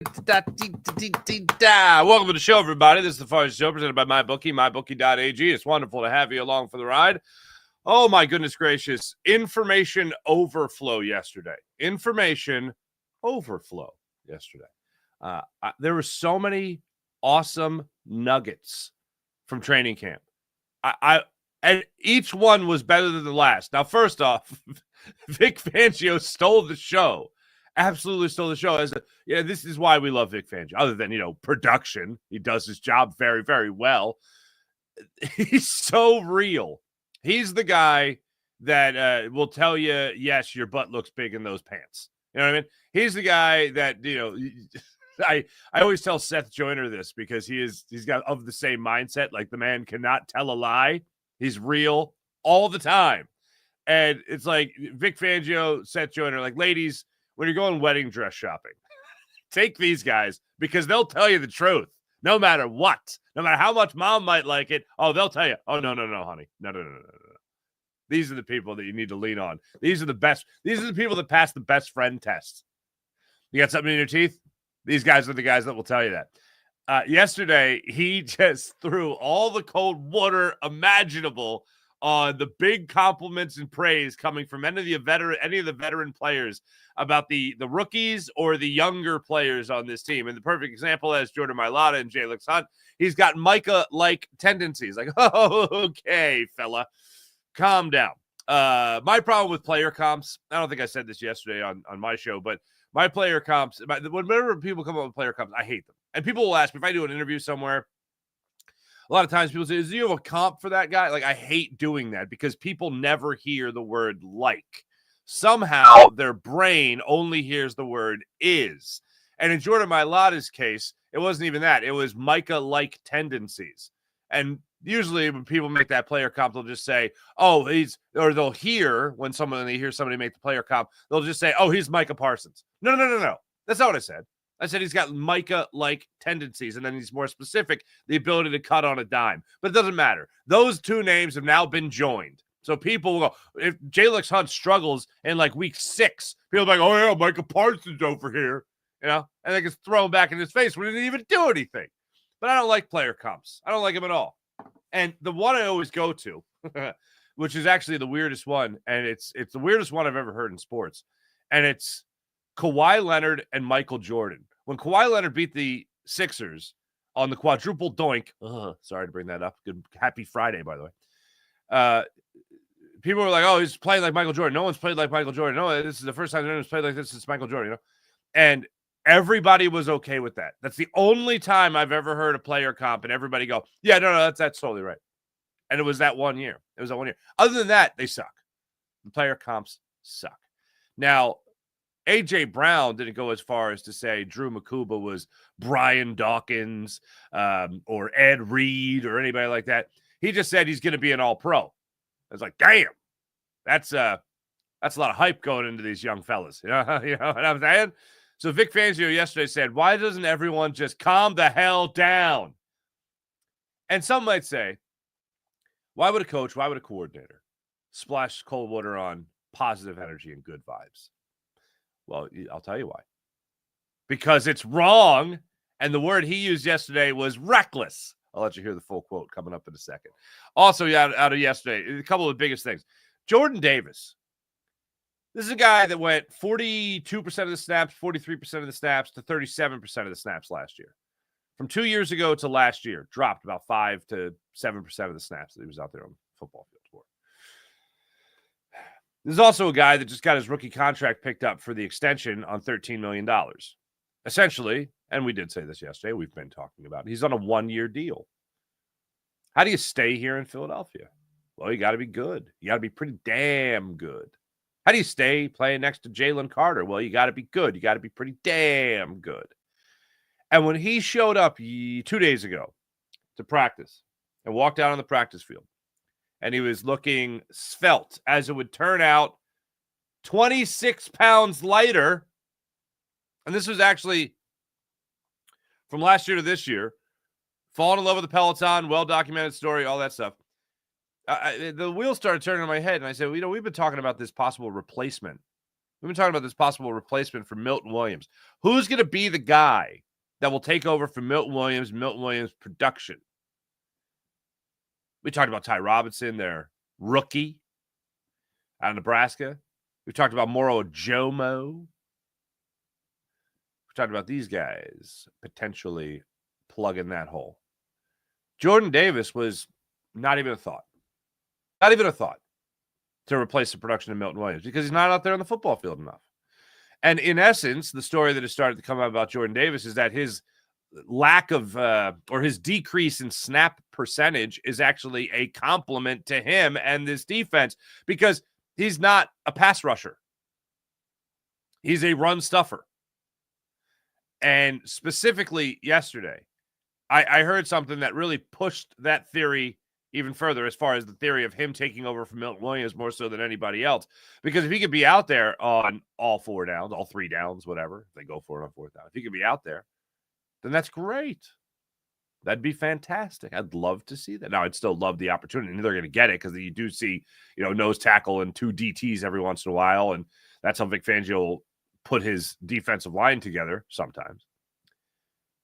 Welcome to the show, everybody. This is the Farce Show presented by MyBookie, MyBookie.ag. It's wonderful to have you along for the ride. Oh, my goodness gracious. Information overflow yesterday. There were so many awesome nuggets from training camp. And each one was better than the last. Now, first off, Vic Fangio stole the show. Absolutely stole the show. This is why we love Vic Fangio. Other than, production. He does his job very, very well. He's so real. He's the guy that will tell you, yes, your butt looks big in those pants. You know what I mean? He's the guy that, I always tell Seth Joyner this because he's got of the same mindset. Like, the man cannot tell a lie. He's real all the time. And it's like Vic Fangio, Seth Joyner, like, ladies, when you're going wedding dress shopping, take these guys because they'll tell you the truth no matter what. No matter how much mom might like it. Oh, they'll tell you, oh, no, honey. No. These are the people that you need to lean on. These are the best. These are the people that pass the best friend test. You got something in your teeth? These guys are the guys that will tell you that. Yesterday, he just threw all the cold water imaginable on the big compliments and praise coming from any of the veteran players about the rookies or the younger players on this team. And the perfect example is Jordan Mailata and Jalen Hunt. He's got Micah-like tendencies. Like, oh, okay, fella, calm down. My problem with player comps, I don't think I said this yesterday on my show, but my player comps, whenever people come up with player comps, I hate them. And people will ask me if I do an interview somewhere. A lot of times people say, do you have a comp for that guy? Like, I hate doing that because people never hear the word like. Somehow their brain only hears the word is. And in Jordan Mailata's case, it wasn't even that. It was Micah-like tendencies. And usually when people make that player comp, they'll just say, oh, they'll hear when they hear somebody make the player comp, they'll just say, oh, he's Micah Parsons. No. That's not what I said. I said he's got Micah-like tendencies, and then he's more specific, the ability to cut on a dime. But it doesn't matter. Those two names have now been joined. So people will go, if Jalen Hunt struggles in like week 6, people will be like, oh, yeah, Micah Parsons over here. And they can throw him back in his face when he didn't even do anything. But I don't like player comps. I don't like them at all. And the one I always go to, which is actually the weirdest one, and it's the weirdest one I've ever heard in sports, and it's Kawhi Leonard and Michael Jordan. When Kawhi Leonard beat the Sixers on the quadruple doink, sorry to bring that up. Good, happy Friday, by the way. People were like, oh, he's playing like Michael Jordan. No one's played like Michael Jordan. No, this is the first time anyone's played like this since Michael Jordan, And everybody was okay with that. That's the only time I've ever heard a player comp and everybody go, yeah, no, that's totally right. And it was that 1 year. Other than that, they suck. The player comps suck. Now, A.J. Brown didn't go as far as to say Drew Makuba was Brian Dawkins or Ed Reed or anybody like that. He just said he's going to be an all-pro. I was like, damn, that's a lot of hype going into these young fellas. You know what I'm saying? So Vic Fangio yesterday said, why doesn't everyone just calm the hell down? And some might say, why would a coach, why would a coordinator splash cold water on positive energy and good vibes? Well, I'll tell you why. Because it's wrong, and the word he used yesterday was reckless. I'll let you hear the full quote coming up in a second. Also, out of yesterday, a couple of the biggest things. Jordan Davis. This is a guy that went 42% of the snaps, 43% of the snaps to 37% of the snaps last year. From 2 years ago to last year, dropped about 5 to 7% of the snaps that he was out there on the football field for. This is also a guy that just got his rookie contract picked up for the extension on $13 million. Essentially, and we did say this yesterday, we've been talking about it, he's on a 1-year deal. How do you stay here in Philadelphia? Well, you got to be good. You got to be pretty damn good. How do you stay playing next to Jalen Carter? Well, you got to be good. You got to be pretty damn good. And when he showed up 2 days ago to practice and walked out on the practice field, and he was looking svelte, as it would turn out, 26 pounds lighter. And this was actually from last year to this year. Falling in love with the Peloton, well-documented story, all that stuff. The wheels started turning in my head, and I said, we've been talking about this possible replacement We've been talking about this possible replacement for Milton Williams. Who's going to be the guy that will take over for Milton Williams' production? We talked about Ty Robinson, their rookie out of Nebraska. We talked about Moro Jomo. We talked about these guys potentially plugging that hole. Jordan Davis was not even a thought. Not even a thought to replace the production of Milton Williams because he's not out there on the football field enough. And in essence, the story that has started to come out about Jordan Davis is that his lack of or his decrease in snap percentage is actually a compliment to him and this defense because he's not a pass rusher. He's a run stuffer. And specifically yesterday, I heard something that really pushed that theory even further as far as the theory of him taking over from Milton Williams more so than anybody else. Because if he could be out there on all 4 downs, all 3 downs, whatever, if they go for it on 4th down, if he could be out there, then that's great. That'd be fantastic. I'd love to see that. Now, I'd still love the opportunity. And they're going to get it because you do see, nose tackle and 2 DTs every once in a while. And that's how Vic Fangio will put his defensive line together sometimes.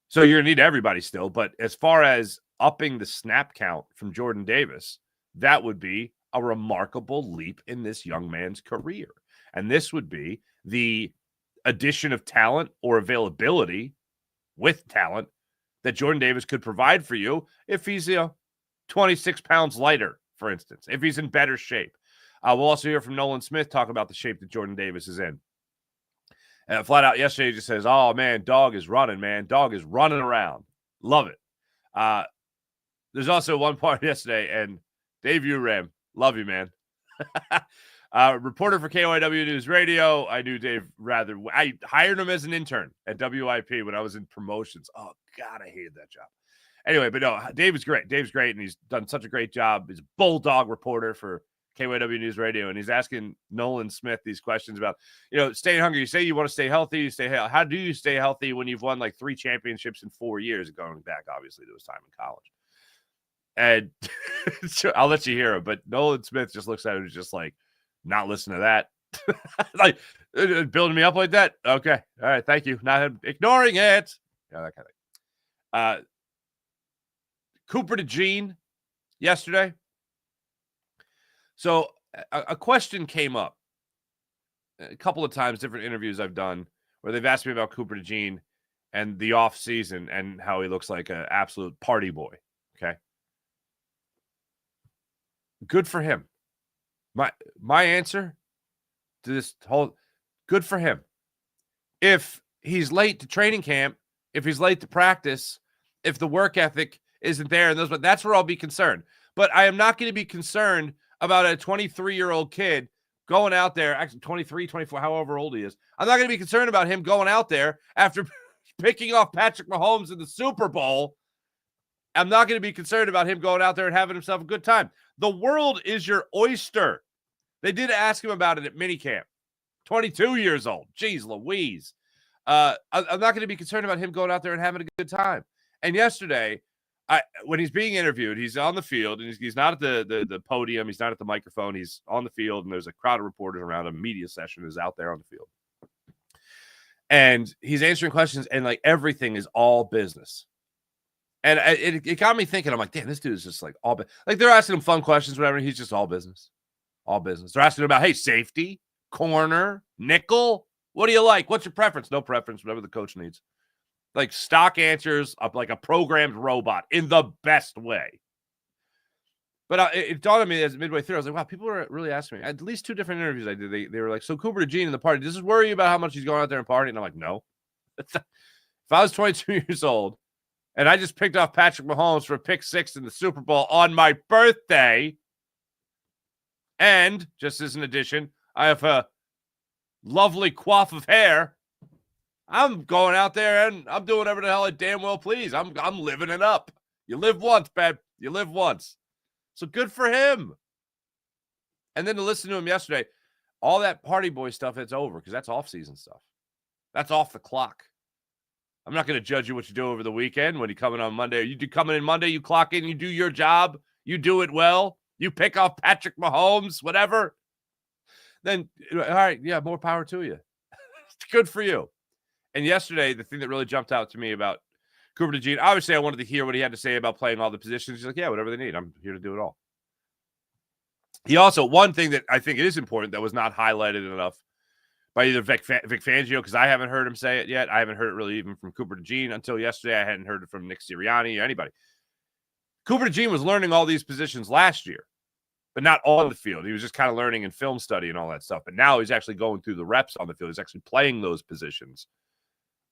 So you're going to need everybody still. But as far as upping the snap count from Jordan Davis, that would be a remarkable leap in this young man's career. And this would be the addition of talent or availability with talent that Jordan Davis could provide for you if he's 26 pounds lighter, for instance, if he's in better shape. We'll also hear from Nolan Smith talk about the shape that Jordan Davis is in. Flat out yesterday, he just says, oh, man, dog is running, man. Dog is running around. Love it. There's also one part yesterday, and Dave Uram, love you, man. Reporter for KYW News Radio. I knew Dave I hired him as an intern at WIP when I was in promotions. Oh, God, I hated that job. Anyway, but no, Dave is great. Dave's great, and he's done such a great job. He's a bulldog reporter for KYW News Radio, and he's asking Nolan Smith these questions about, staying hungry. You say you want to stay healthy. How do you stay healthy when you've won like 3 championships in 4 years, going back, obviously, to his time in college? And I'll let you hear it, but Nolan Smith just looks at it and is just like, not listening to that. Like, building me up like that? Okay. All right. Thank you. Not ignoring it. Yeah, that kind of thing. Cooper DeJean yesterday. So a question came up a couple of times, different interviews I've done, where they've asked me about Cooper DeJean and the off season and how he looks like an absolute party boy. Okay. Good for him. My answer to this whole, good for him. If he's late to training camp, if he's late to practice, if the work ethic isn't there, and that's where I'll be concerned. But I am not going to be concerned about a 23-year-old kid going out there, actually 23, 24, however old he is. I'm not going to be concerned about him going out there after picking off Patrick Mahomes in the Super Bowl. I'm not going to be concerned about him going out there and having himself a good time. The world is your oyster. They did ask him about it at minicamp. 22 years old. Jeez Louise. I'm not going to be concerned about him going out there and having a good time. And yesterday, when he's being interviewed, he's on the field, and he's not at the podium. He's not at the microphone. He's on the field, and there's a crowd of reporters around him. Media session is out there on the field. And he's answering questions, and, like, everything is all business. And it got me thinking. I'm like, damn, this dude is just, like, all business. Like, they're asking him fun questions, whatever. He's just all business. All business. They're asking him about, hey, safety, corner, nickel. What do you like? What's your preference? No preference, whatever the coach needs. Like, stock answers, like a programmed robot in the best way. But it dawned on me as midway through. I was like, wow, people are really asking me. At least 2 different interviews I did. They were like, so Cooper DeJean in the party, does this worry you about how much he's going out there and partying? And I'm like, no. If I was 22 years old and I just picked off Patrick Mahomes for a pick 6 in the Super Bowl on my birthday, and just as an addition, I have a lovely coif of hair, I'm going out there and I'm doing whatever the hell I damn well please. I'm living it up. You live once, babe. You live once. So good for him. And then to listen to him yesterday, all that party boy stuff, it's over because that's off-season stuff. That's off the clock. I'm not going to judge you what you do over the weekend when you come in on Monday. You do coming in Monday, you clock in, you do your job, you do it well, you pick off Patrick Mahomes, whatever. then all right, yeah, more power to you. Good for you. And yesterday, the thing that really jumped out to me about Cooper DeJean, obviously I wanted to hear what he had to say about playing all the positions. He's like, yeah, whatever they need. I'm here to do it all. He also, one thing that I think is important that was not highlighted enough by either Vic Fangio, because I haven't heard him say it yet. I haven't heard it really even from Cooper DeJean until yesterday. I hadn't heard it from Nick Sirianni or anybody. Cooper DeJean was learning all these positions last year, but not on the field. He was just kind of learning in film study and all that stuff. But now he's actually going through the reps on the field. He's actually playing those positions,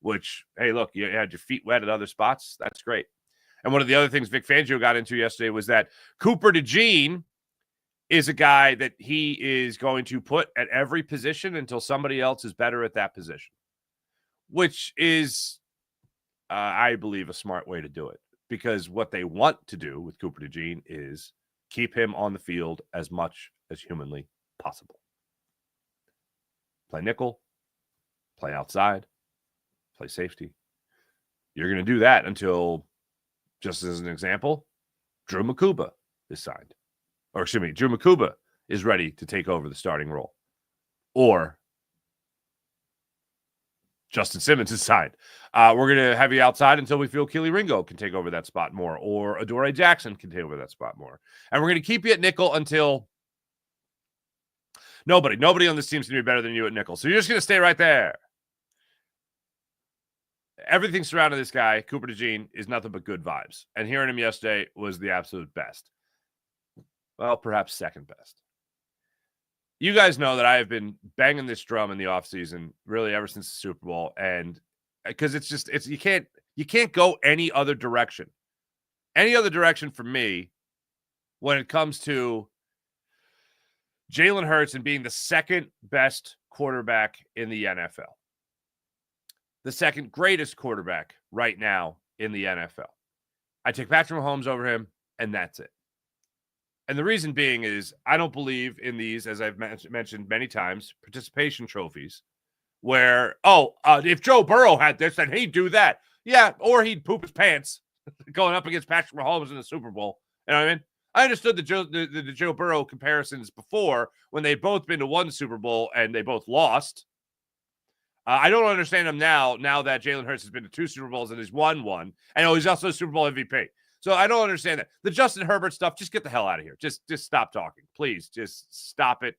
which, hey, look, you had your feet wet at other spots. That's great. And one of the other things Vic Fangio got into yesterday was that Cooper DeJean is a guy that he is going to put at every position until somebody else is better at that position, which is, I believe, a smart way to do it, because what they want to do with Cooper DeJean is keep him on the field as much as humanly possible. Play nickel, play outside, play safety. You're going to do that until, just as an example, Drew Makuba is signed. Or excuse me, Drew Makuba is ready to take over the starting role. Or Justin Simmons is signed. We're going to have you outside until we feel Keely Ringo can take over that spot more, or Adoree Jackson can take over that spot more. And we're going to keep you at nickel until nobody on this team is going to be better than you at nickel. So you're just going to stay right there. Everything surrounding this guy, Cooper DeJean, is nothing but good vibes. And hearing him yesterday was the absolute best. Well, perhaps second best. You guys know that I have been banging this drum in the offseason really ever since the Super Bowl. And because it's you can't go any other direction. Any other direction for me when it comes to Jalen Hurts and being the second best quarterback in the NFL. The second greatest quarterback right now in the NFL. I take Patrick Mahomes over him, and that's it. And the reason being is I don't believe in these, as I've mentioned many times, participation trophies where, if Joe Burrow had this, then he'd do that. Yeah, or he'd poop his pants going up against Patrick Mahomes in the Super Bowl. You know what I mean? I understood the Joe Burrow comparisons before when they'd both been to one Super Bowl and they both lost. I don't understand them now that Jalen Hurts has been to two Super Bowls and he's won one. And he's also a Super Bowl MVP. So I don't understand that. The Justin Herbert stuff, just get the hell out of here. Just stop talking. Please, just stop it.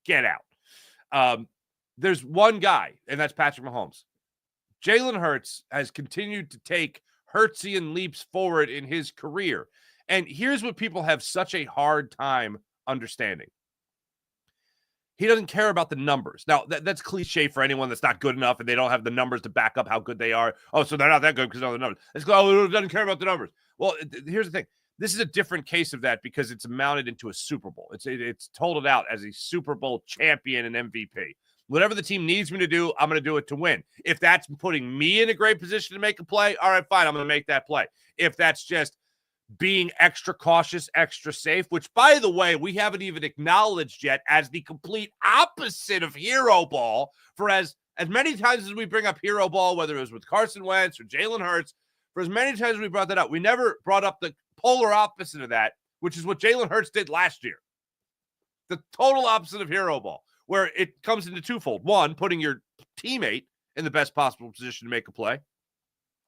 Get out. There's one guy, and that's Patrick Mahomes. Jalen Hurts has continued to take Hurtsian leaps forward in his career. And here's what people have such a hard time understanding. He doesn't care about the numbers. Now, that's cliche for anyone that's not good enough and they don't have the numbers to back up how good they are. Oh, so they're not that good because of the numbers. He doesn't care about the numbers. Well, here's the thing. This is a different case of that because it's mounted into a Super Bowl. It's told it out as a Super Bowl champion and MVP. Whatever the team needs me to do, I'm going to do it to win. If that's putting me in a great position to make a play, all right, fine, I'm going to make that play. If that's just being extra cautious, extra safe, which, by the way, we haven't even acknowledged yet as the complete opposite of hero ball. For as many times as we bring up hero ball, whether it was with Carson Wentz or Jalen Hurts, for as many times as we brought that up, we never brought up the polar opposite of that, which is what Jalen Hurts did last year. The total opposite of hero ball, where it comes into twofold. One, putting your teammate in the best possible position to make a play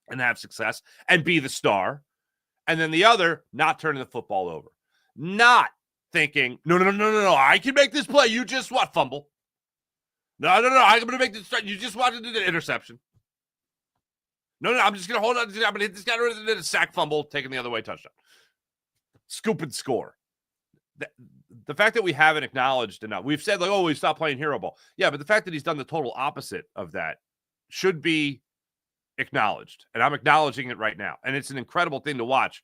and have success and be the star. And then the other, not turning the football over. Not thinking, no, I can make this play. You just what? Fumble. No, I'm going to make this. You just wanted the interception. No, I'm just going to hold on. I'm going to hit this guy with a sack, fumble, taking the other way, touchdown. Scoop and score. The fact that we haven't acknowledged enough. We've said, like, we stopped playing hero ball. Yeah, but the fact that he's done the total opposite of that should be acknowledged, and I'm acknowledging it right now. And it's an incredible thing to watch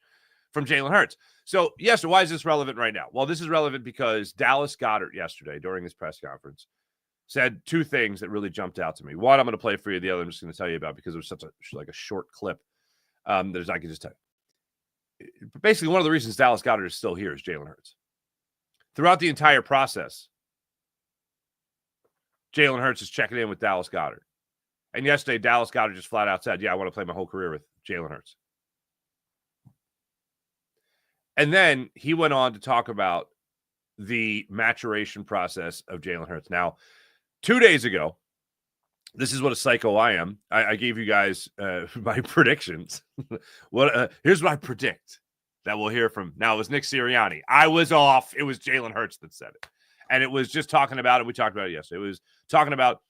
from Jalen Hurts. So, yes, why is this relevant right now? Well, this is relevant because Dallas Goedert yesterday during his press conference said two things that really jumped out to me. One, I'm going to play for you. The other, I'm just going to tell you about because it was such a short clip that I can just tell you. Basically, one of the reasons Dallas Goedert is still here is Jalen Hurts. Throughout the entire process, Jalen Hurts is checking in with Dallas Goedert. And yesterday, Dallas Goedert just flat out said, yeah, I want to play my whole career with Jalen Hurts. And then he went on to talk about the maturation process of Jalen Hurts. Now, 2 days ago, this is what a psycho I am. I gave you guys my predictions. Here's what I predict that we'll hear from. Now, it was Nick Sirianni. I was off. It was Jalen Hurts that said it. And it was just talking about it. We talked about it yesterday. It was talking about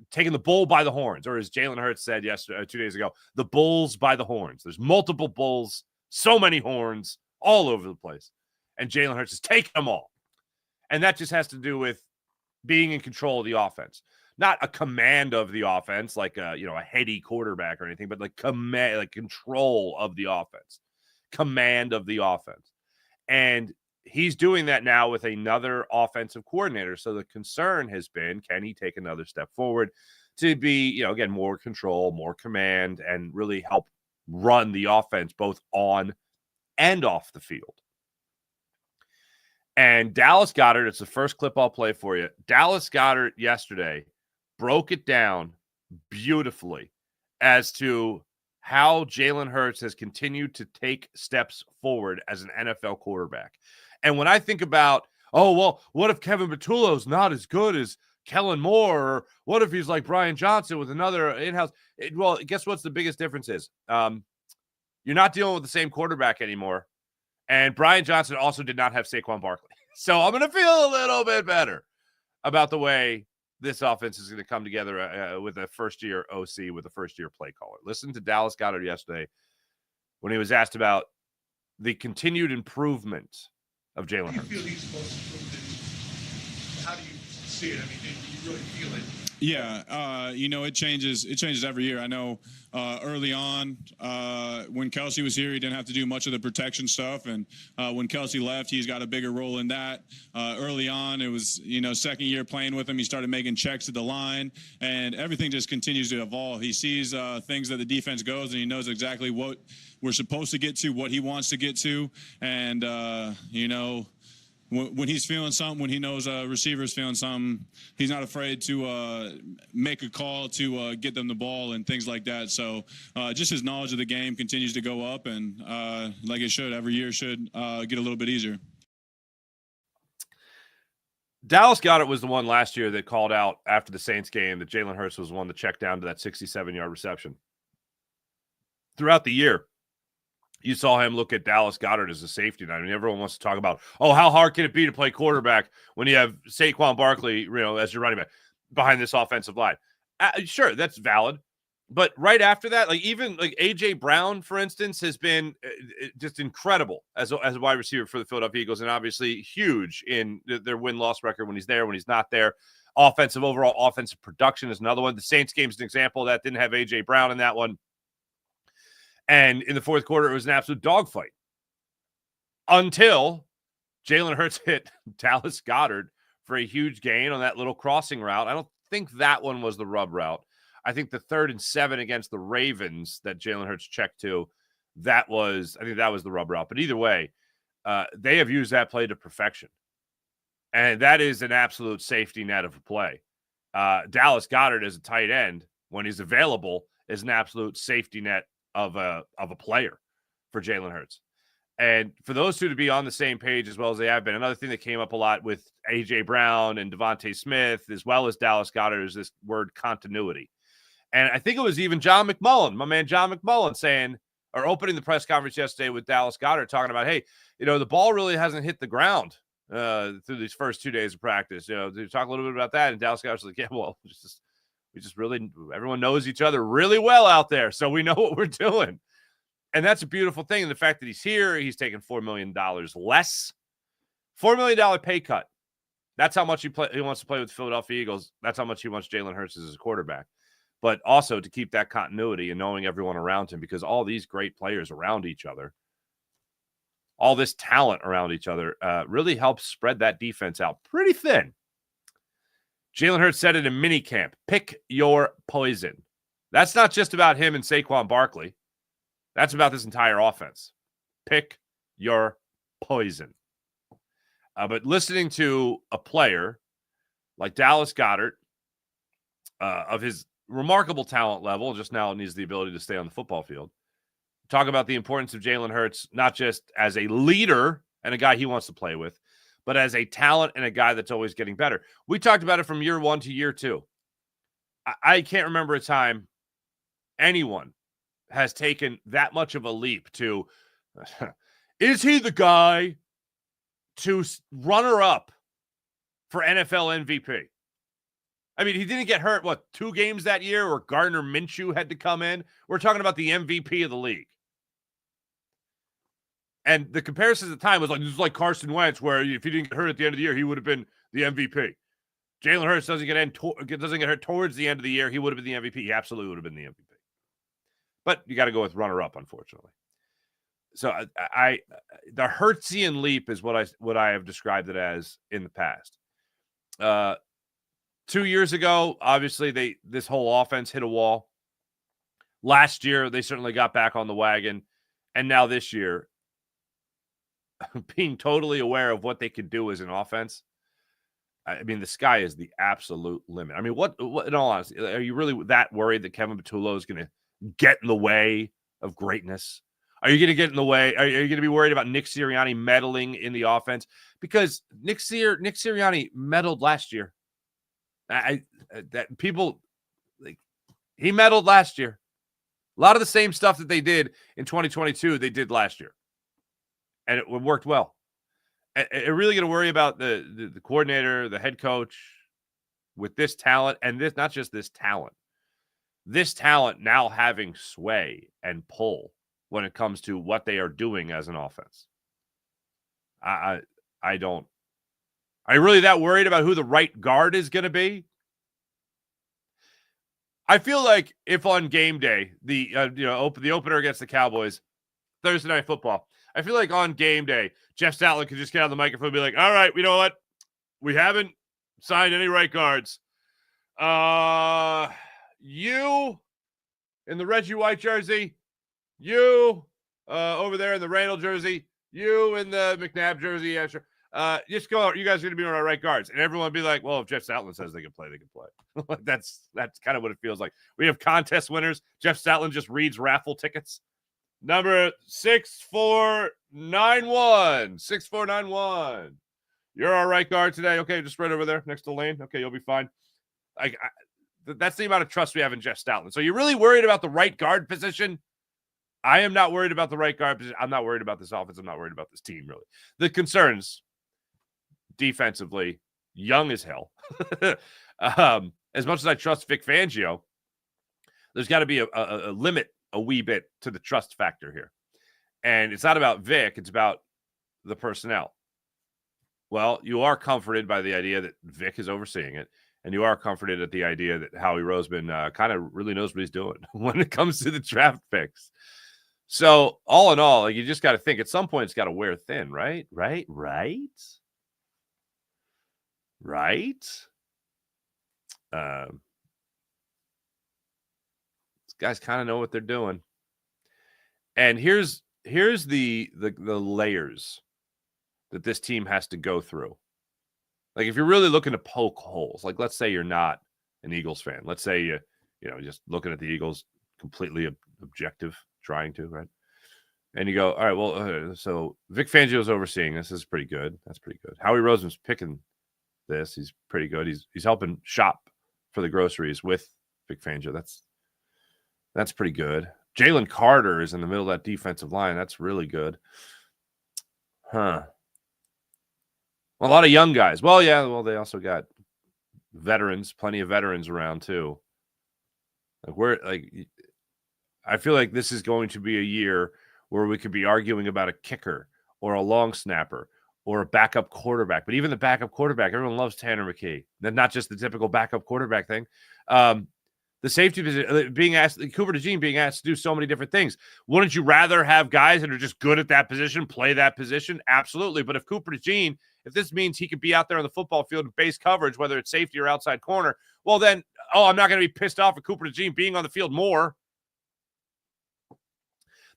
taking the bull by the horns, or as Jalen Hurts said yesterday, 2 days ago, the bulls by the horns. There's multiple bulls, so many horns all over the place. And Jalen Hurts is taking them all. And that just has to do with being in control of the offense. Not a command of the offense, like a heady quarterback or anything, but like command, like control of the offense, command of the offense. And he's doing that now with another offensive coordinator. So the concern has been, can he take another step forward to be, again, more control, more command, and really help run the offense both on and off the field? And Dallas Goedert, it's the first clip I'll play for you. Dallas Goedert yesterday broke it down beautifully as to how Jalen Hurts has continued to take steps forward as an NFL quarterback. And when I think about, what if Kevin Patullo's not as good as Kellen Moore? Or what if he's like Brian Johnson with another in-house? Well, guess what's the biggest difference is? You're not dealing with the same quarterback anymore. And Brian Johnson also did not have Saquon Barkley. So I'm going to feel a little bit better about the way this offense is going to come together with a first-year OC, with a first-year play caller. Listen to Dallas Goedert yesterday when he was asked about the continued improvement of Jalen Hurts. How do you feel he's most improved? How do you see it? I mean, do you really feel it? Yeah, it changes every year. I know early on when Kelsey was here, he didn't have to do much of the protection stuff. And when Kelsey left, he's got a bigger role in that. Early on, it was, second year playing with him, he started making checks at the line. And everything just continues to evolve. He sees things that the defense goes, and he knows exactly what we're supposed to get to, what he wants to get to. And, when he's feeling something, when he knows a receiver's feeling something, he's not afraid to make a call to get them the ball and things like that. So just his knowledge of the game continues to go up, and like it should, every year should get a little bit easier. Dallas Goedert was the one last year that called out after the Saints game that Jalen Hurts was the one to check down to that 67-yard reception. Throughout the year, you saw him look at Dallas Goedert as a safety net. I mean, everyone wants to talk about, how hard can it be to play quarterback when you have Saquon Barkley, as your running back behind this offensive line? Sure, that's valid. But right after that, even A.J. Brown, for instance, has been just incredible as a wide receiver for the Philadelphia Eagles, and obviously huge in their win-loss record when he's there, when he's not there. Overall offensive production is another one. The Saints game is an example of that. Didn't have A.J. Brown in that one. And in the fourth quarter, it was an absolute dogfight until Jalen Hurts hit Dallas Goedert for a huge gain on that little crossing route. I don't think that one was the rub route. I think the 3rd and 7 against the Ravens that Jalen Hurts checked to, I think that was the rub route. But either way, they have used that play to perfection. And that is an absolute safety net of a play. Dallas Goedert as a tight end, when he's available, is an absolute safety net of a player for Jalen Hurts. And for those two to be on the same page as well as they have been, another thing that came up a lot with A.J. Brown and Devontae Smith, as well as Dallas Goedert, is this word continuity. And I think it was even John McMullen, my man John McMullen, opening the press conference yesterday with Dallas Goedert, talking about, hey, the ball really hasn't hit the ground through these first 2 days of practice. To talk a little bit about that. And Dallas Goedert's like, yeah, well, we just really, everyone knows each other really well out there, so we know what we're doing. And that's a beautiful thing. And the fact that he's here, he's taking $4 million less. $4 million pay cut. That's how much he wants to play with the Philadelphia Eagles. That's how much he wants Jalen Hurts as a quarterback. But also to keep that continuity and knowing everyone around him, because all these great players around each other, all this talent around each other really helps spread that defense out pretty thin. Jalen Hurts said it in minicamp, pick your poison. That's not just about him and Saquon Barkley. That's about this entire offense. Pick your poison. But listening to a player like Dallas Goedert, of his remarkable talent level, just now needs the ability to stay on the football field, talk about the importance of Jalen Hurts, not just as a leader and a guy he wants to play with, but as a talent and a guy that's always getting better. We talked about it from year 1 to year 2. I can't remember a time anyone has taken that much of a leap to, is he the guy to runner up for NFL MVP? I mean, he didn't get hurt, 2 games that year where Gardner Minshew had to come in? We're talking about the MVP of the league. And the comparison at the time was this is like Carson Wentz, where if he didn't get hurt at the end of the year, he would have been the MVP. Jalen Hurts doesn't get hurt towards the end of the year, he would have been the MVP. He absolutely would have been the MVP. But you got to go with runner-up, unfortunately. So the Hurtsian leap is what I have described it as in the past. 2 years ago, obviously this whole offense hit a wall. Last year, they certainly got back on the wagon, and now this year, being totally aware of what they could do as an offense. I mean, the sky is the absolute limit. I mean, what in all honesty, are you really that worried that Kevin Patullo is going to get in the way of greatness? Are you going to get in the way? Are you going to be worried about Nick Sirianni meddling in the offense? Because Nick Sirianni meddled last year. He meddled last year. A lot of the same stuff that they did in 2022, they did last year. And it worked well. Are really going to worry about the coordinator, the head coach with this talent, and this not just this talent now having sway and pull when it comes to what they are doing as an offense. Are you really that worried about who the right guard is going to be? I feel like if on game day, the opener against the Cowboys, Thursday Night Football, I feel like on game day, Jeff Stoutland could just get on the microphone and be like, all right, you know what? We haven't signed any right guards. You in the Reggie White jersey, you over there in the Randall jersey, you in the McNabb jersey, yeah, sure. Just go out. You guys are going to be on our right guards. And everyone would be like, well, if Jeff Stoutland says they can play, they can play. That's kind of what it feels like. We have contest winners. Jeff Stoutland just reads raffle tickets. Number 6491. 6491. You're our right guard today. Okay, just right over there next to Lane. Okay, you'll be fine. That's the amount of trust we have in Jeff Stoutland. So you're really worried about the right guard position? I am not worried about the right guard position. I'm not worried about this offense. I'm not worried about this team, really. The concerns defensively, young as hell. As much as I trust Vic Fangio, there's got to be a limit a wee bit to the trust factor here. And it's not about Vic, it's about the personnel. Well, you are comforted by the idea that Vic is overseeing it, and you are comforted at the idea that Howie Roseman kind of really knows what he's doing when it comes to the draft picks. So all in all, you just got to think at some point it's got to wear thin, right? Right? Guys kind of know what they're doing. And here's the layers that this team has to go through. Like if you're really looking to poke holes, like let's say you're not an Eagles fan. Let's say you just looking at the Eagles completely objective, trying to, right? And you go, all right, well, so Vic Fangio is overseeing this. This is pretty good. That's pretty good. Howie Roseman's picking this. He's pretty good. He's helping shop for the groceries with Vic Fangio. That's pretty good. Jalen Carter is in the middle of that defensive line. That's really good. A lot of young guys. Well, yeah, they also got veterans, plenty of veterans around too. I feel like this is going to be a year where we could be arguing about a kicker or a long snapper or a backup quarterback. But even the backup quarterback, everyone loves Tanner McKee. That's not just the typical backup quarterback thing. The safety position, Cooper DeJean being asked to do so many different things. Wouldn't you rather have guys that are just good at that position, play that position? Absolutely. But if Cooper DeJean, if this means he could be out there on the football field in base coverage, whether it's safety or outside corner, well then, I'm not going to be pissed off at Cooper DeJean being on the field more.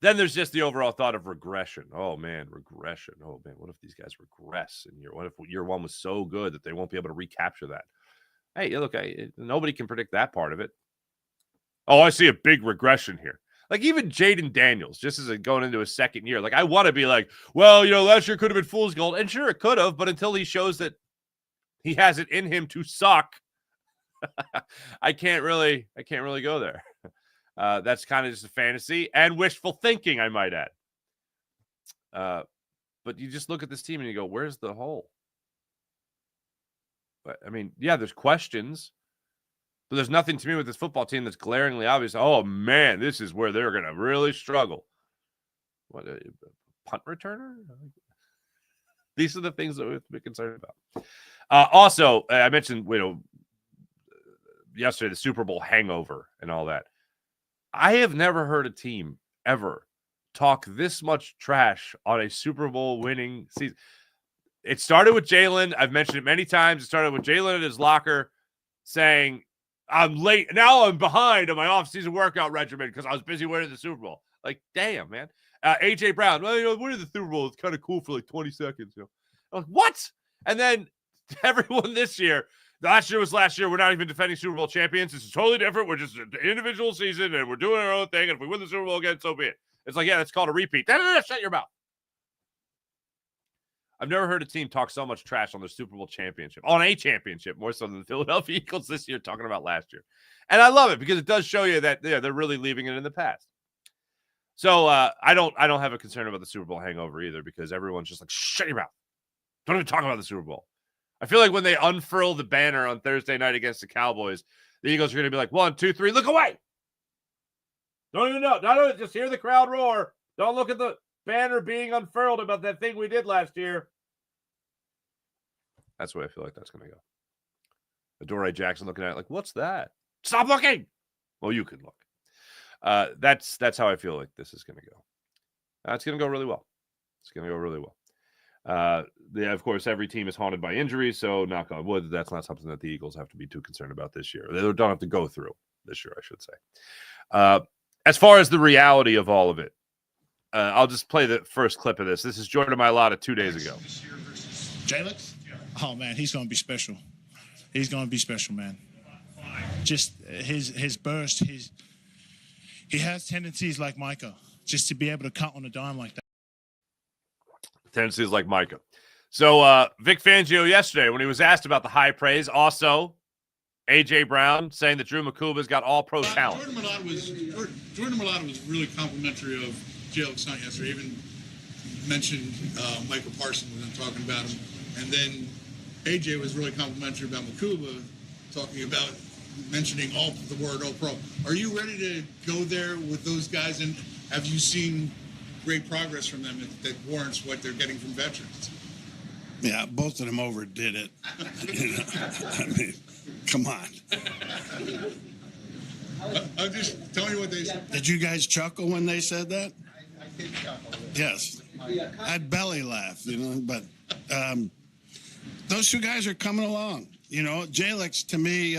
Then there's just the overall thought of regression. Oh, man, regression. Oh, man, what if these guys regress in year? What if year one was so good that they won't be able to recapture that? Hey, look, nobody can predict that part of it. Oh, I see a big regression here. Like even Jaden Daniels, just as going into his second year, like I want to be like, well, last year could have been fool's gold, and sure it could have, but until he shows that he has it in him to suck, I can't really go there. That's kind of just a fantasy and wishful thinking, I might add. But you just look at this team and you go, where's the hole? But I mean, yeah, there's questions, but there's nothing to me with this football team that's glaringly obvious. Oh man, this is where they're going to really struggle. What, a punt returner? These are the things that we have to be concerned about. Also, I mentioned, yesterday, the Super Bowl hangover and all that. I have never heard a team ever talk this much trash on a Super Bowl winning season. It started with Jalen. I've mentioned it many times. It started with Jalen in his locker saying, I'm late. Now I'm behind on my off-season workout regimen because I was busy winning the Super Bowl. Like, damn, man. A.J. Brown, well, winning the Super Bowl is kind of cool for like 20 seconds. I'm like, what? And then everyone this year, last year was last year. We're not even defending Super Bowl champions. This is totally different. We're just an individual season, and we're doing our own thing. And if we win the Super Bowl again, so be it. It's like, yeah, that's called a repeat. Shut your mouth. I've never heard a team talk so much trash on their Super Bowl championship, on a championship, more so than the Philadelphia Eagles this year talking about last year. And I love it because it does show you that they're really leaving it in the past. So I don't have a concern about the Super Bowl hangover either because everyone's just like, shut your mouth. Don't even talk about the Super Bowl. I feel like when they unfurl the banner on Thursday night against the Cowboys, the Eagles are going to be like, 1, 2, 3, look away. Don't even know. Not just hear the crowd roar. Don't look at the banner being unfurled about that thing we did last year. That's the way I feel like that's going to go. Adoree Jackson looking at it like, what's that? Stop looking. Well, you can look. That's how I feel like this is going to go. It's going to go really well. It's going to go really well. Of course, every team is haunted by injuries, so knock on wood, that's not something that the Eagles have to be too concerned about this year. They don't have to go through this year, I should say. As far as the reality of all of it, I'll just play the first clip of this. This is Jordan Mailata 2 days ago. Jalen? Oh, man, he's going to be special. He's going to be special, man. Just his burst, he has tendencies like Micah, just to be able to cut on a dime like that. Tendencies like Micah. So Vic Fangio yesterday, when he was asked about the high praise, also A.J. Brown saying that Drew Makuba's got all-pro talent. Jordan Mailata was really complimentary of Jalen Stunt yesterday. Even mentioned Michael Parsons when talking about him. And then A.J. was really complimentary about Makuba, talking about mentioning the word all-pro. Are you ready to go there with those guys? And have you seen great progress from them that warrants what they're getting from veterans? Yeah, both of them overdid it. I mean, come on. I'm just telling you what they said. Did you guys chuckle when they said that? I did chuckle. Yes. I'd belly laugh, but those two guys are coming along. Jalix, to me,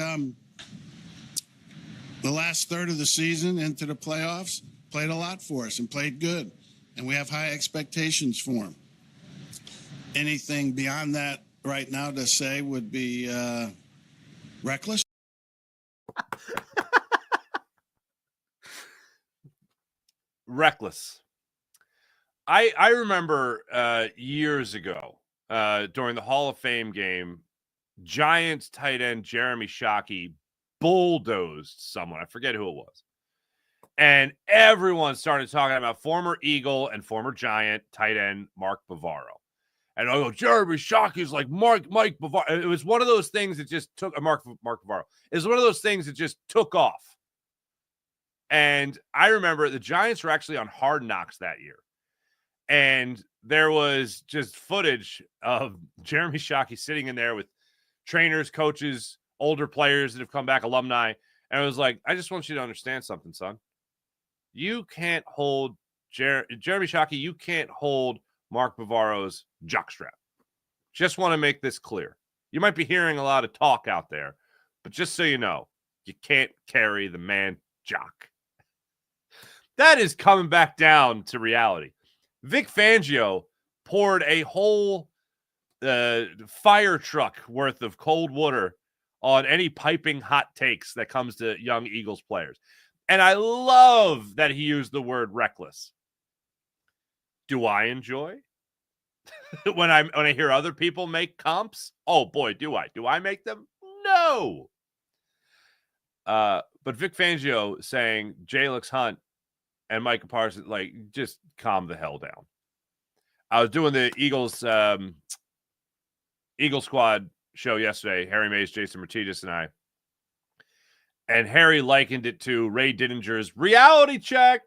the last third of the season into the playoffs, played a lot for us and played good. And we have high expectations for him. Anything beyond that right now to say would be reckless. Reckless. I remember years ago during the Hall of Fame game, Giants tight end Jeremy Shockey bulldozed someone. I forget who it was. And everyone started talking about former Eagle and former Giant tight end Mark Bavaro. And I go, Jeremy Shockey's like Mike Bavaro. It was one of those things that just took Mark Bavaro. It was one of those things that just took off. And I remember the Giants were actually on Hard Knocks that year. And there was just footage of Jeremy Shockey sitting in there with trainers, coaches, older players that have come back, alumni. And it was like, I just want you to understand something, son. You can't hold Jeremy Shockey. You can't hold Mark Bavaro's jockstrap. Just want to make this clear. You might be hearing a lot of talk out there, but just so you know, you can't carry the man jock. That is coming back down to reality. Vic Fangio poured a whole fire truck worth of cold water on any piping hot takes that comes to young Eagles players. And I love that he used the word reckless. Do I enjoy when I hear other people make comps? Oh boy, do I. Do I make them? No. But Vic Fangio saying Jalen Hunt and Micah Parsons, like, just calm the hell down. I was doing the Eagles Eagle Squad show yesterday, Harry Mays, Jason Martinez, and I. And Harry likened it to Ray Didinger's reality check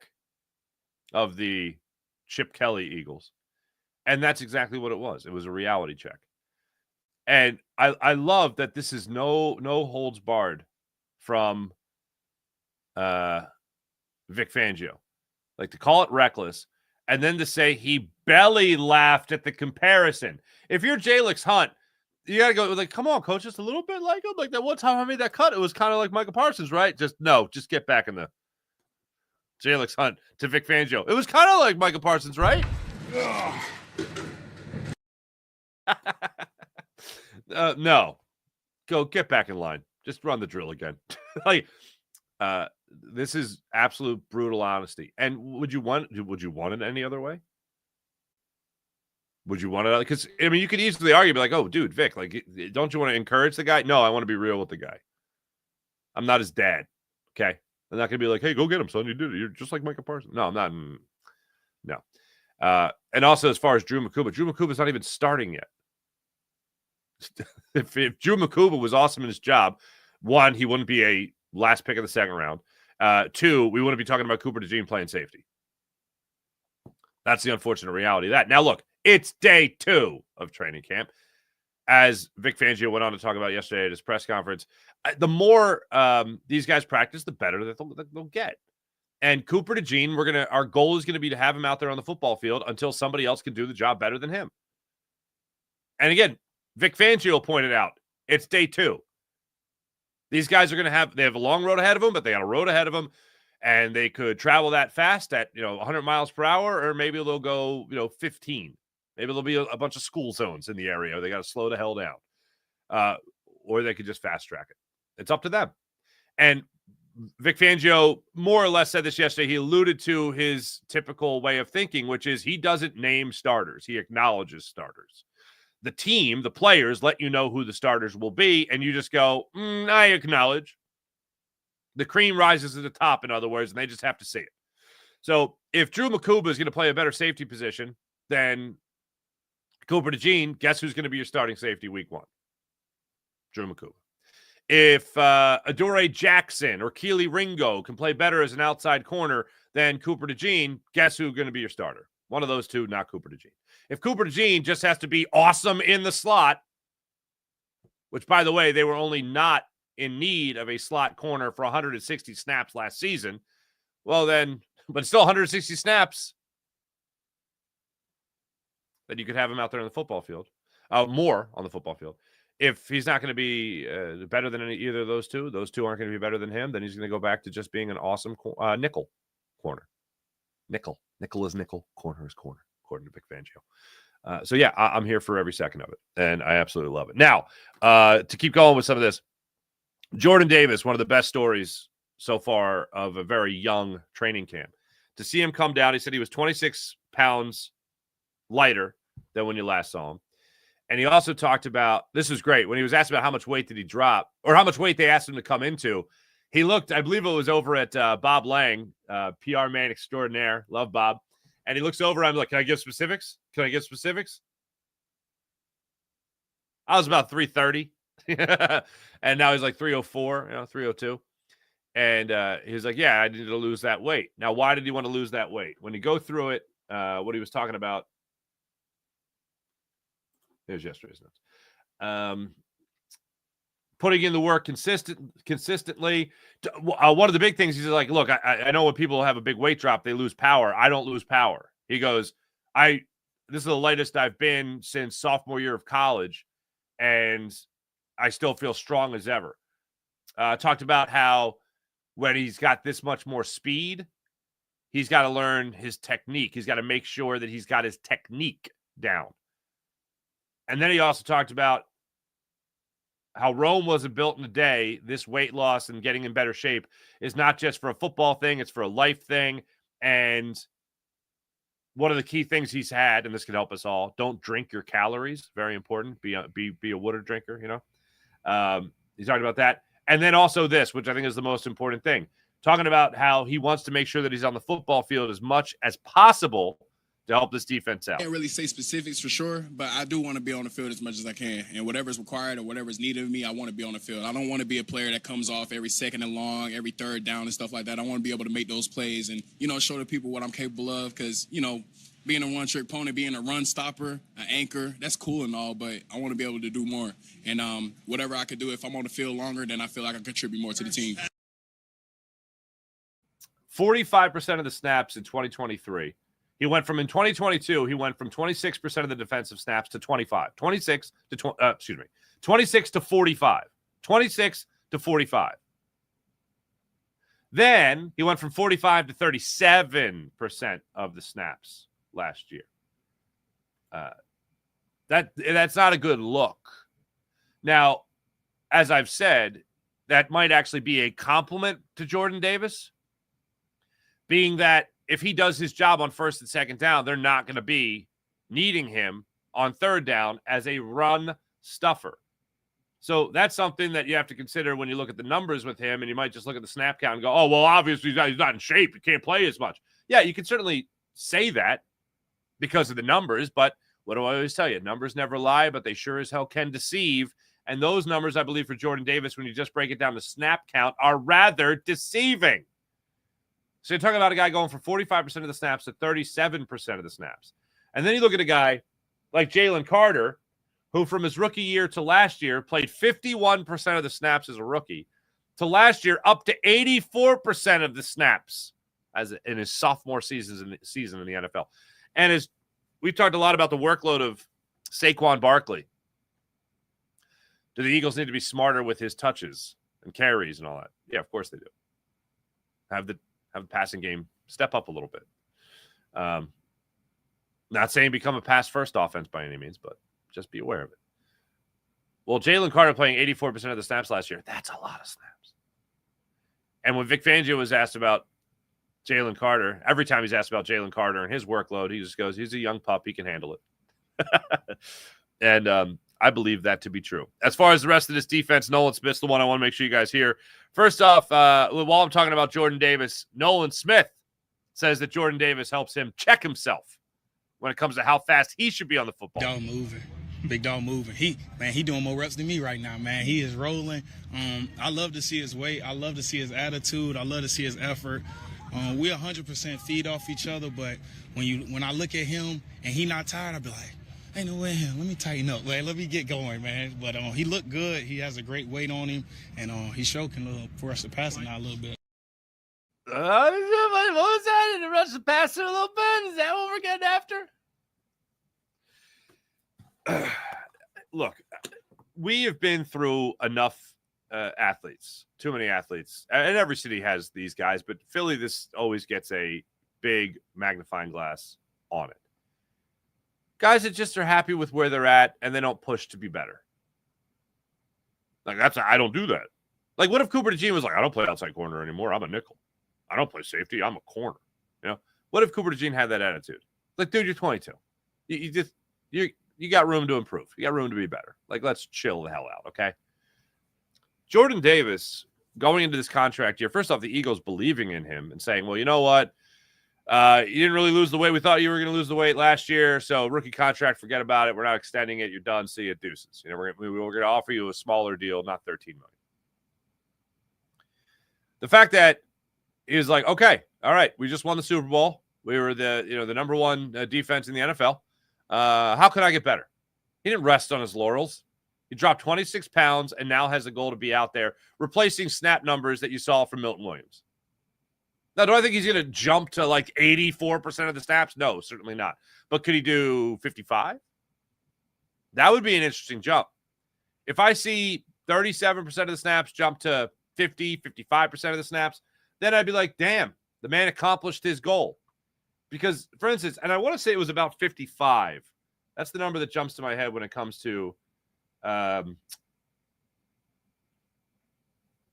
of the Chip Kelly Eagles. And that's exactly what it was. It was a reality check. And I love that this is no holds barred from Vic Fangio. Like, to call it reckless and then to say he belly laughed at the comparison. If you're Jalen Hunt, you got to go like, come on, coach, just a little bit like him. Like that one time I made that cut, it was kind of like Micah Parsons, right? Just get back in the Jalen Hunt to Vic Fangio. It was kind of like Micah Parsons, right? No. Go get back in line. Just run the drill again. Like, this is absolute brutal honesty. And would you want it any other way? Would you want it? Because, I mean, you could easily argue, be like, oh, dude, Vic, like, don't you want to encourage the guy? No, I want to be real with the guy. I'm not his dad. Okay. I'm not going to be like, hey, go get him, son. You did it. You're just like Micah Parsons. No, I'm not. No. And also, as far as Drew Makuba's not even starting yet. If Drew Makuba was awesome in his job, one, he wouldn't be a last pick of the second round. Two, we wouldn't be talking about Cooper DeJean playing safety. That's the unfortunate reality of that. Now, look, it's day 2 of training camp. As Vic Fangio went on to talk about yesterday at his press conference, the more these guys practice, the better that they'll get. And Cooper DeJean, our goal is going to be to have him out there on the football field until somebody else can do the job better than him. And again, Vic Fangio pointed out, it's day 2. These guys are going to they have a long road ahead of them, but they got a road ahead of them, and they could travel that fast at 100 miles per hour, or maybe they'll go 15. Maybe there'll be a bunch of school zones in the area. They got to slow the hell down, or they could just fast track it. It's up to them. And Vic Fangio more or less said this yesterday. He alluded to his typical way of thinking, which is he doesn't name starters. He acknowledges starters. The team, the players, let you know who the starters will be, and you just go, I acknowledge. The cream rises to the top, in other words, and they just have to see it. So if Drew Makuba is going to play a better safety position than Cooper DeJean, guess who's going to be your starting safety week 1? Drew Makuba. If Adoree Jackson or Keely Ringo can play better as an outside corner than Cooper DeJean, guess who's going to be your starter? One of those two, not Cooper DeJean. If Cooper DeJean just has to be awesome in the slot, which, by the way, they were only not in need of a slot corner for 160 snaps last season, well then, but still 160 snaps, then you could have him out there on the football field, more on the football field. If he's not going to be better than either of those two aren't going to be better than him, then he's going to go back to just being an awesome nickel corner. Nickel is nickel, corner is corner, according to Vic Fangio. So, yeah, I'm here for every second of it, and I absolutely love it. Now, to keep going with some of this, Jordan Davis, one of the best stories so far of a very young training camp. To see him come down, he said he was 26 pounds lighter than when you last saw him. And he also talked about, this was great, when he was asked about how much weight did he drop, or how much weight they asked him to come into, he looked, I believe it was over at Bob Lang, PR man extraordinaire. Love Bob. And he looks over, I'm like, can I give specifics? I was about 330. And now he's like 304, 302. And he's like, yeah, I needed to lose that weight. Now, why did he want to lose that weight? When you go through it, what he was talking about, here's yesterday's notes. Putting in the work consistently. One of the big things, he's like, look, I know when people have a big weight drop, they lose power. I don't lose power. He goes, this is the lightest I've been since sophomore year of college, and I still feel strong as ever. Talked about how when he's got this much more speed, he's got to learn his technique. He's got to make sure that he's got his technique down. And then he also talked about how Rome wasn't built in a day, this weight loss and getting in better shape is not just for a football thing, it's for a life thing. And one of the key things he's had, and this can help us all, don't drink your calories. Very important. Be a water drinker, He's talking about that. And then also this, which I think is the most important thing, talking about how he wants to make sure that he's on the football field as much as possible to help this defense out. I can't really say specifics for sure, but I do want to be on the field as much as I can. And whatever's required or whatever's needed of me, I want to be on the field. I don't want to be a player that comes off every second and long, every third down and stuff like that. I want to be able to make those plays and, show the people what I'm capable of because, being a one-trick pony, being a run stopper, an anchor, that's cool and all, but I want to be able to do more. And whatever I could do, if I'm on the field longer, then I feel like I contribute more to the team. 45% of the snaps in 2023. He went from, in 2022, he went from 26% of the defensive snaps to 25. 26 to 45. 26 to 45. Then he went from 45 to 37% of the snaps last year. That's not a good look. Now, as I've said, that might actually be a compliment to Jordan Davis, being that if he does his job on first and second down, they're not going to be needing him on third down as a run stuffer. So that's something that you have to consider when you look at the numbers with him, and you might just look at the snap count and go, oh, well, obviously he's not in shape. He can't play as much. Yeah, you can certainly say that because of the numbers, but what do I always tell you? Numbers never lie, but they sure as hell can deceive. And those numbers, I believe, for Jordan Davis, when you just break it down to snap count, are rather deceiving. So you're talking about a guy going from 45% of the snaps to 37% of the snaps. And then you look at a guy like Jalen Carter, who from his rookie year to last year played 51% of the snaps as a rookie, to last year up to 84% of the snaps as in his sophomore season in the NFL. And as we've talked a lot about the workload of Saquon Barkley. Do the Eagles need to be smarter with his touches and carries and all that? Yeah, of course they do. Have the passing game step up a little bit. Not saying become a pass-first offense by any means, but just be aware of it. Well, Jalen Carter playing 84% of the snaps last year, that's a lot of snaps. And when Vic Fangio was asked about Jalen Carter, every time he's asked about Jalen Carter and his workload, he just goes, he's a young pup, he can handle it. And I believe that to be true. As far as the rest of this defense, Nolan Smith's the one I want to make sure you guys hear. First off, while I'm talking about Jordan Davis, Nolan Smith says that Jordan Davis helps him check himself when it comes to how fast he should be on the football. Dog moving. Big dog moving. He doing more reps than me right now, man. He is rolling. I love to see his weight. I love to see his attitude. I love to see his effort. We 100% feed off each other, but when I look at him and he not tired, I be like, ain't no way in hell. Let me tighten up. Let me get going, man. But he looked good. He has a great weight on him, and he's choking for us to pass it now a little bit. What was that? To rush the passer a little bit? Is that what we're getting after? Look, we have been through enough athletes, too many athletes. And every city has these guys, but Philly, this always gets a big magnifying glass on it. Guys that just are happy with where they're at and they don't push to be better. Like, I don't do that. Like, what if Cooper DeJean was like, I don't play outside corner anymore. I'm a nickel. I don't play safety. I'm a corner. What if Cooper DeJean had that attitude? Like, dude, you're 22. You got room to improve. You got room to be better. Like, let's chill the hell out, okay? Jordan Davis, going into this contract year, first off, the Eagles believing in him and saying, well, you know what? You didn't really lose the weight. We thought you were going to lose the weight last year. So rookie contract, forget about it. We're not extending it. You're done. See you, deuces. We're going to offer you a smaller deal, not $13 million. The fact that he was like, okay, all right, we just won the Super Bowl. We were the number one defense in the NFL. How can I get better? He didn't rest on his laurels. He dropped 26 pounds and now has a goal to be out there, replacing snap numbers that you saw from Milton Williams. Now, do I think he's going to jump to like 84% of the snaps? No, certainly not. But could he do 55? That would be an interesting jump. If I see 37% of the snaps jump to 50, 55% of the snaps, then I'd be like, damn, the man accomplished his goal. Because, for instance, and I want to say it was about 55. That's the number that jumps to my head when it comes to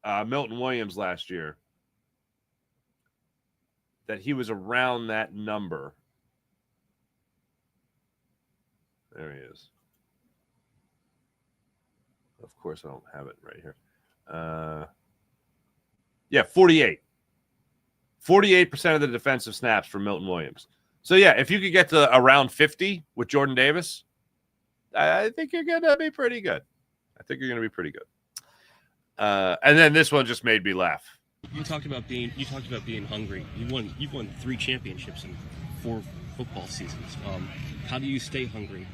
Milton Williams last year, that he was around that number. There he is. Of course, I don't have it right here. Yeah, 48. 48% of the defensive snaps for Milton Williams. So, yeah, if you could get to around 50 with Jordan Davis, I think you're going to be pretty good. And then this one just made me laugh. You talked about being hungry. You've won 3 championships in 4 football seasons. How do you stay hungry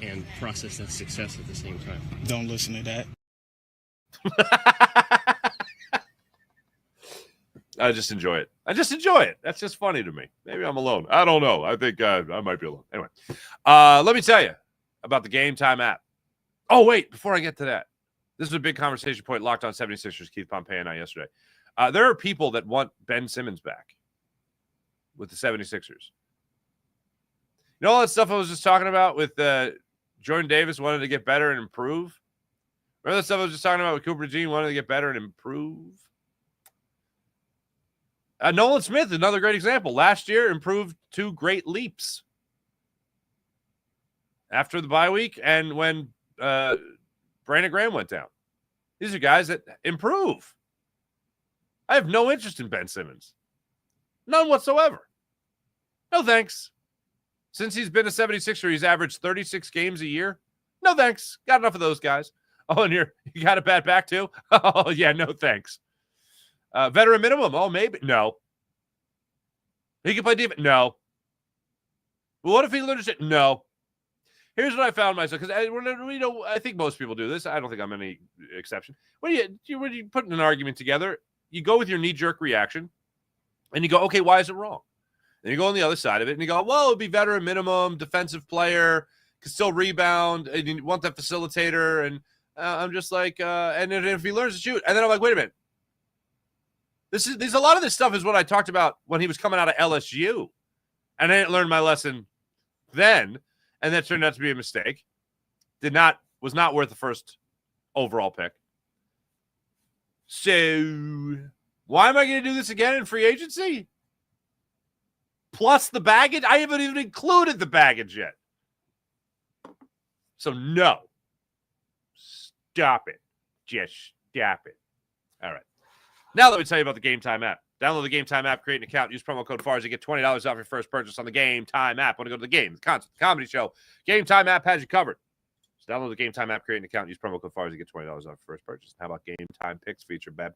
and process that success at the same time? Don't listen to that. I just enjoy it. That's just funny to me. Maybe I'm alone. I don't know. I think I might be alone. Anyway, let me tell you about the Game Time app. Oh, wait, before I get to that, this is a big conversation point. Locked On 76ers, Keith Pompey and I yesterday. There are people that want Ben Simmons back with the 76ers. You know all that stuff I was just talking about with Jordan Davis wanted to get better and improve? Remember that stuff I was just talking about with Cooper DeJean wanted to get better and improve? Nolan Smith, another great example. Last year, improved 2 great leaps after the bye week and when Brandon Graham went down. These are guys that improve. I have no interest in Ben Simmons. None whatsoever. No thanks. Since he's been a 76er, he's averaged 36 games a year. No thanks. Got enough of those guys. Oh, and you got a bad back too? Oh, yeah, no thanks. Veteran minimum. Oh, maybe. No. He can play defense. No. Well, what if he learns it? No. Here's what I found myself, because I think most people do this. I don't think I'm any exception. When you put an argument together, you go with your knee-jerk reaction, and you go, okay, why is it wrong? Then you go on the other side of it, and you go, well, it would be veteran minimum, defensive player, can still rebound, and you want that facilitator, and I'm just like, and if he learns to shoot, and then I'm like, wait a minute. There's a lot of this stuff is what I talked about when he was coming out of LSU, and I didn't learn my lesson then, and that turned out to be a mistake. Was not worth the first overall pick. So why am I going to do this again in free agency? Plus the baggage? I haven't even included the baggage yet. So no. Stop it. Just stop it. All right. Now let me tell you about the Game Time app. Download the Game Time app, create an account, use promo code FARS to get $20 off your first purchase on the Game Time app. Want to go to the game, the concert, the comedy show? Game Time app has you covered. So download the Game Time app, create an account, use promo code FARS to get $20 off your first purchase. How about Game Time Picks feature, babe?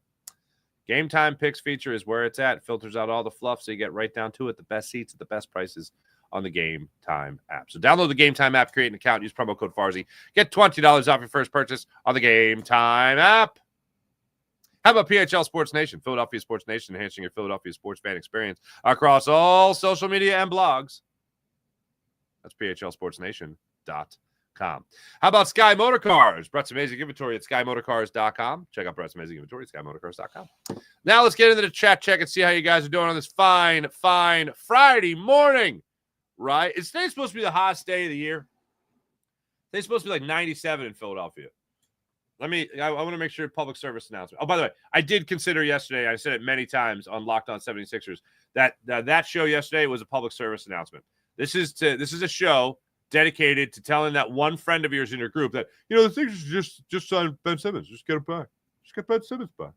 Game Time Picks feature is where it's at. It filters out all the fluff so you get right down to it. The best seats at the best prices on the Game Time app. So download the Game Time app, create an account, use promo code FARSY. Get $20 off your first purchase on the Game Time app. How about PHL Sports Nation? Philadelphia Sports Nation, enhancing your Philadelphia sports fan experience across all social media and blogs. That's PHLSportsNation.com. How about Sky Motorcars? Brett's amazing inventory at SkyMotorcars.com. Check out Brett's amazing inventory at SkyMotorcars.com. Now let's get into the chat check and see how you guys are doing on this fine Friday morning. Right? Is today supposed to be the hottest day of the year? Today's supposed to be like 97 in Philadelphia. I want to make sure public service announcement. Oh, by the way, I did consider yesterday, I said it many times on Locked On 76ers, that show yesterday was a public service announcement. This is a show dedicated to telling that one friend of yours in your group that, the Sixers just signed Ben Simmons. Just get him back. Just get Ben Simmons back.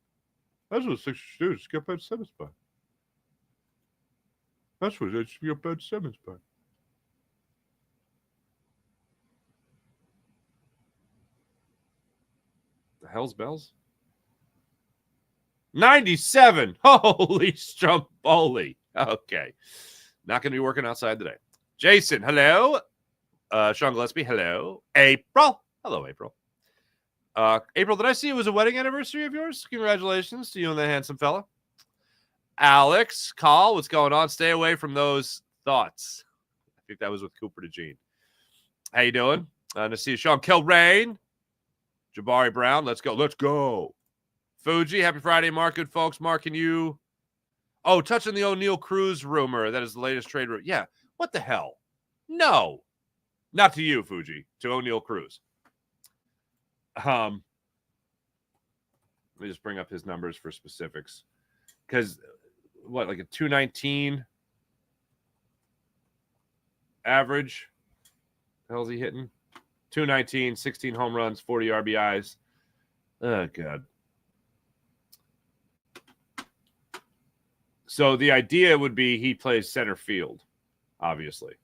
That's what the Sixers do. Just get Ben Simmons back. That's what it is. Just get Ben Simmons back. The hell's bells? 97. Holy Stromboli. Okay. Not going to be working outside today. Jason, hello. Sean Gillespie, hello. April. Hello, April. April, did I see it was a wedding anniversary of yours? Congratulations to you and the handsome fella. Alex, call. What's going on? Stay away from those thoughts. I think that was with Cooper DeJean. How you doing? Nice to see you, Sean Kilrain. Jabari Brown, let's go. Let's go. Fuji, happy Friday, Mark. Good folks. Mark, can you... Oh, touching the O'Neal Cruz rumor. That is the latest trade rumor. Yeah. What the hell? No. Not to you, Fuji. To O'Neal Cruz. Let Let me just bring up his numbers for specifics. Because, what, like a 219 average? The hell's he hitting? 219, 16 home runs, 40 RBIs. Oh, God. So the idea would be he plays center field, obviously.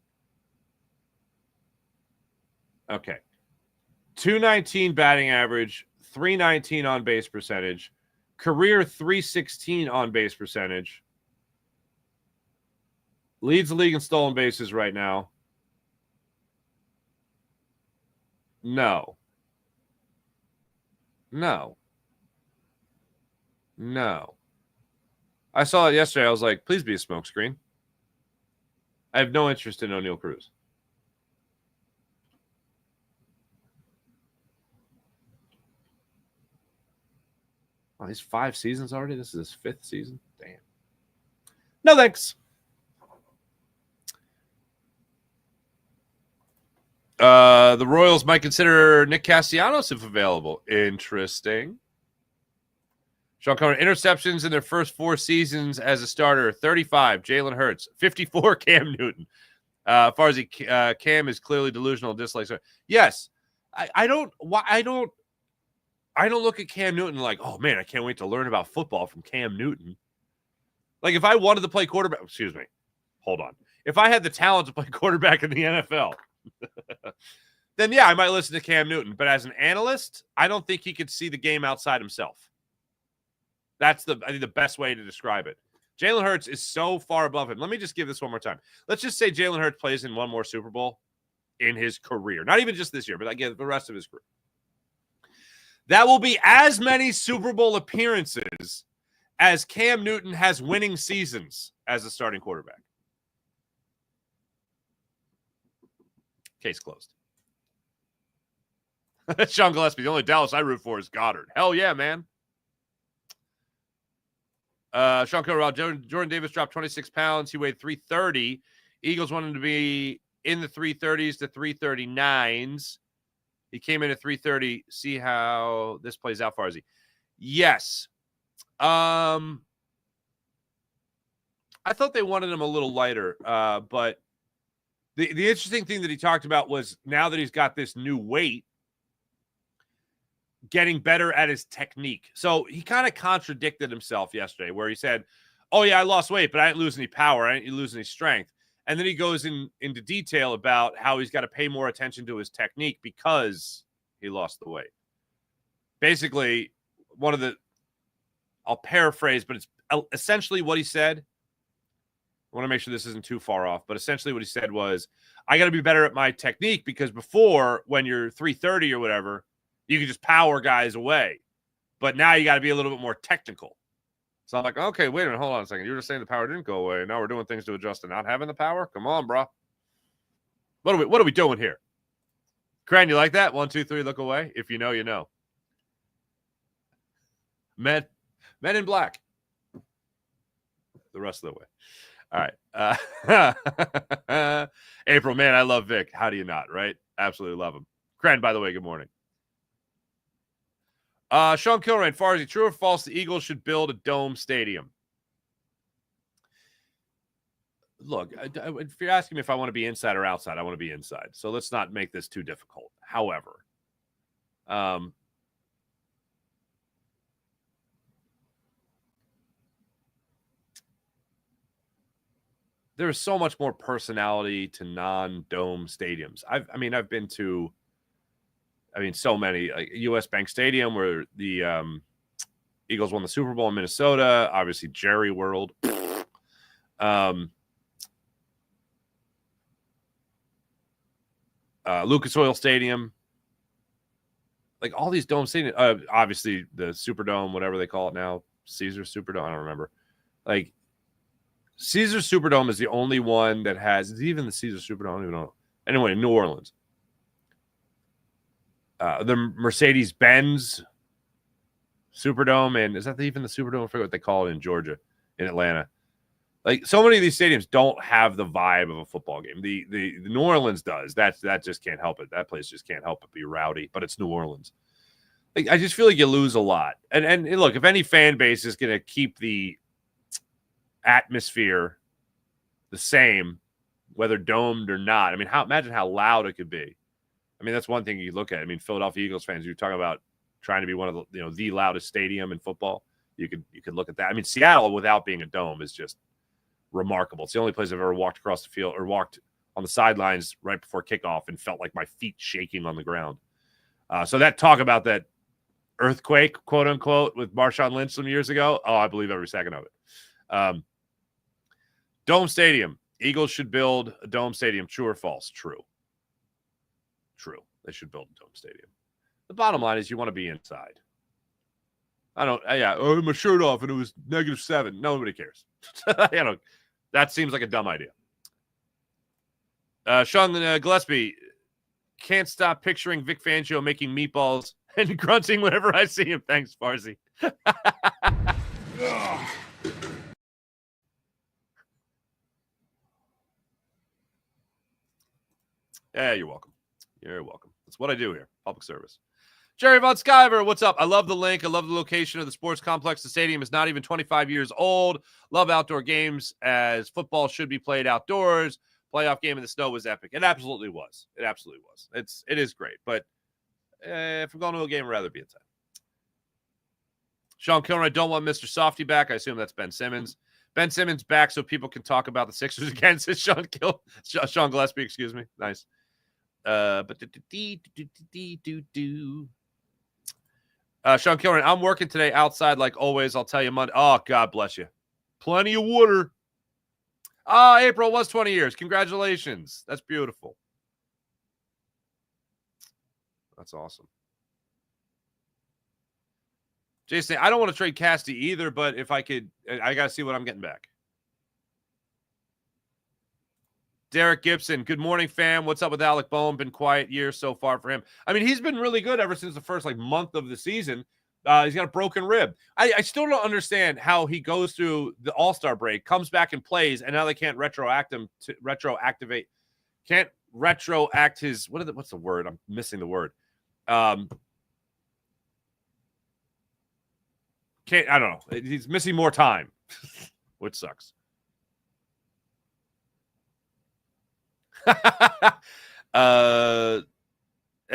Okay. 219 batting average, 319 on base percentage, career 316 on base percentage. Leads the league in stolen bases right now. No. I saw it yesterday. I was like, please be a smokescreen. I have no interest in O'Neal Cruz. Oh, he's 5 seasons already? This is his 5th season? Damn. No thanks. The Royals might consider Nick Castellanos if available. Interesting. Sean Connery, interceptions in their first 4 seasons as a starter, 35, Jalen Hurts, 54, Cam Newton. As far as Cam is clearly delusional, dislikes. Yes, I don't look at Cam Newton like, oh man, I can't wait to learn about football from Cam Newton. Like if I wanted to play quarterback, hold on. If I had the talent to play quarterback in the NFL, then yeah, I might listen to Cam Newton. But as an analyst, I don't think he could see the game outside himself. That's I think the best way to describe it. Jalen Hurts is so far above him. Let me just give this one more time. Let's just say Jalen Hurts plays in one more Super Bowl in his career. Not even just this year, but again, the rest of his career. That will be as many Super Bowl appearances as Cam Newton has winning seasons as a starting quarterback. Case closed. Sean Gillespie, the only Dallas I root for is Goedert. Hell yeah, man. Sean Cotterell, Jordan Davis dropped 26 pounds. He weighed 330. Eagles wanted him to be in the 330s to 339s. He came in at 330. See how this plays out for Arzy. Yes. I thought they wanted him a little lighter, but the interesting thing that he talked about was now that he's got this new weight, getting better at his technique. So he kind of contradicted himself yesterday where he said, oh, yeah, I lost weight, but I didn't lose any power. I didn't lose any strength. And then he goes into detail about how he's got to pay more attention to his technique because he lost the weight. Basically, I'll paraphrase, but it's essentially what he said. I want to make sure this isn't too far off, but essentially what he said was, I got to be better at my technique because before, when you're 330 or whatever, you can just power guys away. But now you got to be a little bit more technical. So I'm like, okay, wait a minute, hold on a second. You were just saying the power didn't go away. Now we're doing things to adjust to not having the power? Come on, bro. What are we doing here? Cran, you like that? 1, 2, 3, look away. If you know, you know. Men in black. The rest of the way. All right. April, man, I love Vic. How do you not, right? Absolutely love him. Cran, by the way, good morning. Sean Kilrain, Farsi, true or false, the Eagles should build a dome stadium? Look, if you're asking me if I want to be inside or outside, I want to be inside. So let's not make this too difficult. However, there is so much more personality to non-dome stadiums. I've been to so many, like U.S. Bank Stadium where the Eagles won the Super Bowl in Minnesota. Obviously, Jerry World. Lucas Oil Stadium. Like all these dome stadiums. Obviously, the Superdome, whatever they call it now. Caesar Superdome. I don't remember. Like, Caesar Superdome is the only one that has, even the Caesar Superdome, I don't even know. Anyway, New Orleans. The Mercedes-Benz Superdome, and is that even the Superdome? I forget what they call it in Georgia, in Atlanta. Like, so many of these stadiums don't have the vibe of a football game. The New Orleans does. That just can't help it. That place just can't help but be rowdy, but it's New Orleans. I just feel like you lose a lot. And look, if any fan base is going to keep the atmosphere the same, whether domed or not, I mean, imagine how loud it could be. I mean, that's one thing you look at. I mean, Philadelphia Eagles fans, you're talking about trying to be one of the, the loudest stadium in football. You could look at that. I mean, Seattle without being a dome is just remarkable. It's the only place I've ever walked across the field or walked on the sidelines right before kickoff and felt like my feet shaking on the ground. So that talk about that earthquake, quote unquote, with Marshawn Lynch some years ago, I believe every second of it. Dome stadium. Eagles should build a dome stadium. True or false? True. They should build a dome stadium. The bottom line is you want to be inside. I had my shirt off and it was -7. Nobody cares. That seems like a dumb idea. Sean Gillespie, can't stop picturing Vic Fangio making meatballs and grunting whenever I see him. Thanks, Farzy. Yeah, you're welcome. You're welcome. That's what I do here. Public service. Jerry Von Skyver, what's up? I love the link. I love the location of the sports complex. The stadium is not even 25 years old. Love outdoor games as football should be played outdoors. Playoff game in the snow was epic. It absolutely was. It is great. But if I'm going to a game, I'd rather be inside. Sean Kilroy, don't want Mr. Softy back. I assume that's Ben Simmons. Ben Simmons back so people can talk about the Sixers again. Says Sean Gillespie, excuse me. Nice. Sean Kilroy, I'm working today outside like always. I'll tell you Monday. Oh, God bless you. Plenty of water. April was 20 years. Congratulations. That's beautiful. That's awesome. Jason, I don't want to trade Casty either, but if I could, I got to see what I'm getting back. Derek Gibson, good morning, fam. What's up with Alec Boehm? Been quiet year so far for him. I mean, he's been really good ever since the first month of the season. He's got a broken rib. I still don't understand how he goes through the All-Star break, comes back and plays, and now they can't retroact his what's the word? I'm missing the word. I don't know. He's missing more time, which sucks.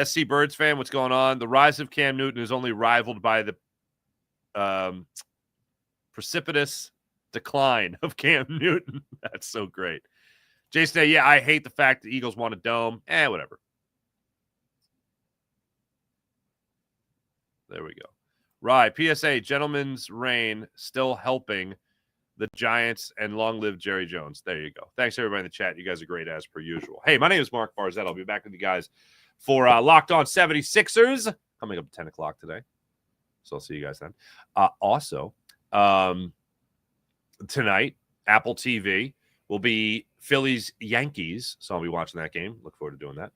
SC Birds fan, what's going on? The rise of Cam Newton is only rivaled by the precipitous decline of Cam Newton. That's so great. Jason, yeah, I hate the fact the Eagles want a dome. Whatever. There we go. Right. PSA, gentleman's reign still helping the Giants, and long live Jerry Jones. There you go. Thanks, everybody in the chat. You guys are great as per usual. Hey, my name is Mark Farzetta. I'll be back with you guys for Locked On 76ers coming up at 10 o'clock today. So I'll see you guys then. Also, tonight, Apple TV will be Phillies Yankees. So I'll be watching that game. Look forward to doing that.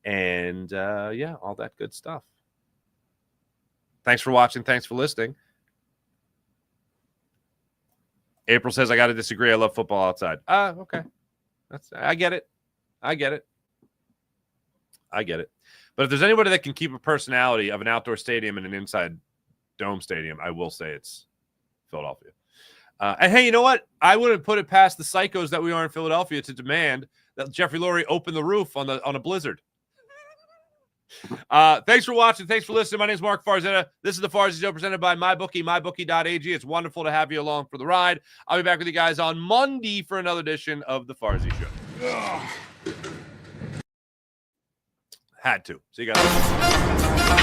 And, all that good stuff. Thanks for watching. Thanks for listening. April says, I got to disagree. I love football outside. Okay. I get it. But if there's anybody that can keep a personality of an outdoor stadium and an inside dome stadium, I will say it's Philadelphia. And hey, you know what? I wouldn't put it past the psychos that we are in Philadelphia to demand that Jeffrey Lurie open the roof on a blizzard. Thanks for watching. Thanks for listening. My name is Mark Farzetta. This is the Farzy Show presented by MyBookie, mybookie.ag. It's wonderful to have you along for the ride. I'll be back with you guys on Monday for another edition of the Farzy Show. Had to. See you guys.